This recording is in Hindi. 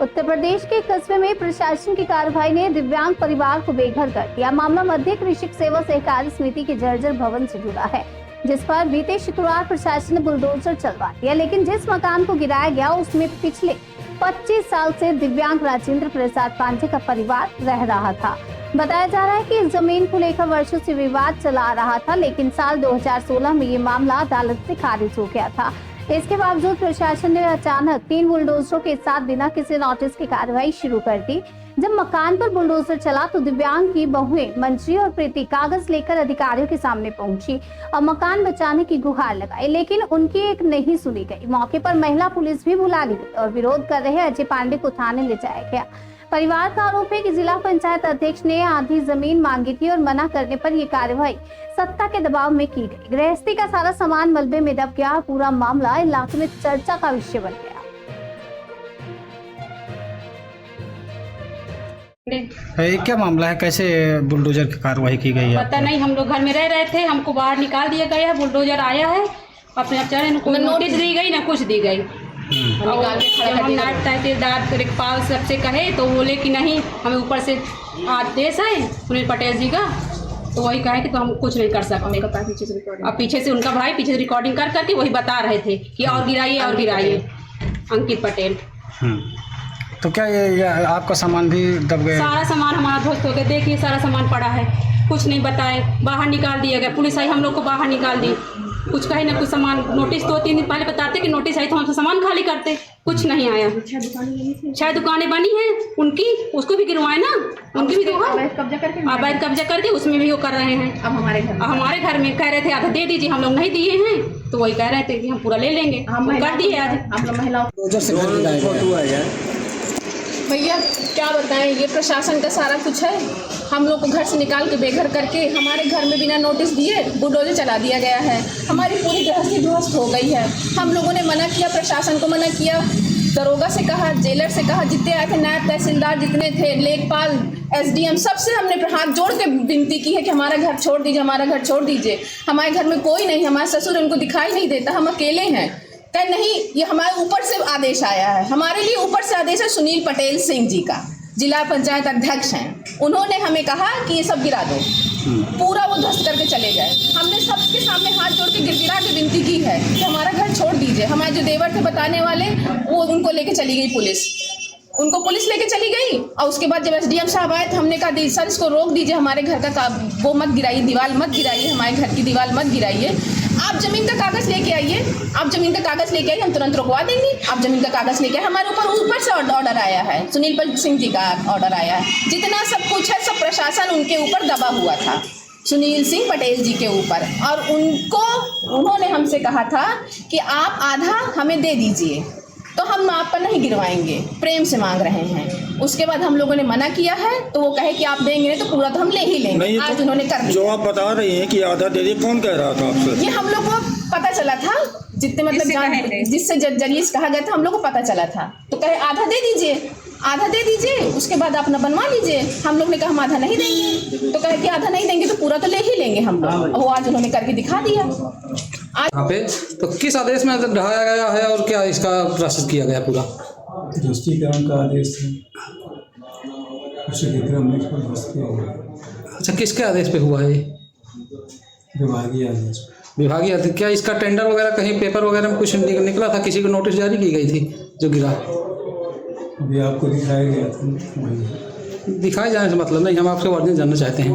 उत्तर प्रदेश के कस्बे में प्रशासन की कार्रवाई ने दिव्यांग परिवार को बेघर कर दिया। मामला मध्य कृषक सेवा सहकारी समिति के जर्जर भवन से जुड़ा है, जिस पर बीते शुक्रवार प्रशासन ने बुलडोजर चलवा दिया, लेकिन जिस मकान को गिराया गया उसमें पिछले 25 साल से दिव्यांग राजेंद्र प्रसाद पांडे का परिवार रह रहा था। बताया जा रहा है कि इस जमीन को लेकर वर्षों से विवाद चला रहा था, लेकिन साल 2016 में ये मामला अदालत से खारिज हो गया था। इसके बावजूद प्रशासन ने अचानक 3 बुलडोजरों के साथ बिना किसी नोटिस की कार्रवाई शुरू कर दी। जब मकान पर बुलडोजर चला तो दिव्यांग की बहुएं मंजरी और प्रीति कागज लेकर अधिकारियों के सामने पहुंची और मकान बचाने की गुहार लगाई, लेकिन उनकी एक नहीं सुनी गई। मौके पर महिला पुलिस भी बुला ली गई और विरोध कर रहे अजय पांडे को थाने ले जाया गया। परिवार का आरोप है कि जिला पंचायत अध्यक्ष ने आधी जमीन मांगी थी और मना करने पर यह कार्रवाई सत्ता के दबाव में की गई। गृहस्थी का सारा सामान मलबे में दब गया। पूरा मामला इलाके में चर्चा का विषय बन गया। क्या मामला है, कैसे बुलडोजर की कार्रवाई की गई है? पता नहीं, हम लोग घर में रह रहे थे, हमको बाहर निकाल दिया गया। बुलडोजर आया है, अपने अचानक नोटिस दी गई ना कुछ दी गई। हम नायब तहसीलदार रिकपाल सबसे कहे तो बोले कि नहीं, हमें ऊपर से आदेश है सुनील पटेल जी का, तो वही कहे कि तो हम कुछ नहीं कर सकते। अब पीछे से उनका भाई पीछे से रिकॉर्डिंग कर करके वही बता रहे थे कि और गिराइए अंकित पटेल। तो क्या ये आपका सामान भी दब गया? सारा सामान हमारा ध्वस्त हो गया। देखिए सारा सामान पड़ा है, कुछ नहीं बताए, बाहर निकाल दिया गया। पुलिस आई, हम लोग को बाहर निकाल दी। कुछ कहे ना कुछ सामान, नोटिस 2-3 दिन पहले बताते कि नोटिस आई तो हम सामान खाली करते, कुछ नहीं आया। 6 दुकानें बनी हैं उनकी, उसको भी गिरवाए ना, उनकी भी अवैध कब्जा करके उसमें भी वो कर रहे हैं। अब हमारे घर में कह रहे थे आधा दे दीजिए, हम लोग नहीं दिए हैं, तो वही कह रहे थे कि हम पूरा ले लेंगे, हम कर दिए आज। भैया क्या बताएं, ये प्रशासन का सारा कुछ है। हम लोग को घर से निकाल के बेघर करके हमारे घर में बिना नोटिस दिए बुलडोजर चला दिया गया है। हमारी पूरी गृहस्थी ध्वस्त हो गई है। हम लोगों ने मना किया, प्रशासन को मना किया, दरोगा से कहा, जेलर से कहा, जितने आए थे नायब तहसीलदार जितने थे, लेखपाल, SDM, सबसे हमने हाथ जोड़ के विनती की है कि हमारा घर छोड़ दीजिए, हमारा घर छोड़ दीजिए। हमारे घर में कोई नहीं, हमारे ससुर उनको दिखाई नहीं देता, हम अकेले हैं। क्या नहीं, ये हमारे ऊपर से आदेश आया है, हमारे लिए ऊपर से आदेश है सुनील पटेल सिंह जी का, जिला पंचायत अध्यक्ष हैं। उन्होंने हमें कहा कि ये सब गिरा दो, पूरा वो ध्वस्त करके चले गए। हमने सबके सामने हाथ जोड़ के गिड़गिड़ा के विनती की है कि हमारा घर छोड़ दीजिए। हमारे जो देवर थे बताने वाले, वो उनको लेके चली गई पुलिस, उनको पुलिस लेके चली गई। और उसके बाद जब SDM साहब आए तो हमने कहा सर इसको रोक दीजिए, हमारे घर का वो मत गिराइए, दीवार मत गिराइए, हमारे घर की दीवार मत गिराइए। आप जमीन का कागज लेके आइए, आप जमीन का कागज लेके आइए, हम तुरंत रुकवा देंगे। आप जमीन का कागज लेके आए, हमारे ऊपर से ऑर्डर आया है, सुनील पटेल सिंह जी का ऑर्डर आया है। जितना सब कुछ है सब प्रशासन उनके ऊपर दबा हुआ था, सुनील सिंह पटेल जी के ऊपर। और उन्होंने हमसे कहा था कि आप आधा हमें दे दीजिए, तो हम आप पर नहीं गिरवाएंगे, प्रेम से मांग रहे हैं। उसके बाद हम लोगों ने मना किया है, तो वो कहे कि आप देंगे नहीं तो पूरा तो हम ले ही लेंगे। आज तो उन्होंने कर दिया। जो आप बता रही हैं कि आधा दे दिए, कौन कह रहा था आपसे? ये हम लोग को पता चला था, जितने मतलब जिससे जलीस कहा गया था, हम लोग को पता चला था। तो कहे आधा दे दीजिए, आधा दे दीजिए, उसके बाद अपना बनवा लीजिए। हम लोग ने कहा हम आधा नहीं देंगे, तो कहे कि आधा नहीं देंगे तो पूरा तो ले ही लेंगे हम लोग। वो आज उन्होंने करके दिखा दिया। यहाँ पे तो किस आदेश में ढाया गया है और क्या इसका प्रोसेस किया गया पूरा? ध्वस्तीकरण का आदेश है, उसी के क्रम में इसको ध्वस्त किया गया। अच्छा, किसके आदेश पे हुआ है? विभागीय आदेश। विभागीय आदेश। क्या इसका टेंडर वगैरह कहीं पेपर वगैरह में कुछ निकला था? किसी को नोटिस जारी की गई थी जो गिरा? अभी आपको दिखाया गया था। दिखाए जाने से मतलब नहीं, हम आपसे वर्जन जानना चाहते हैं।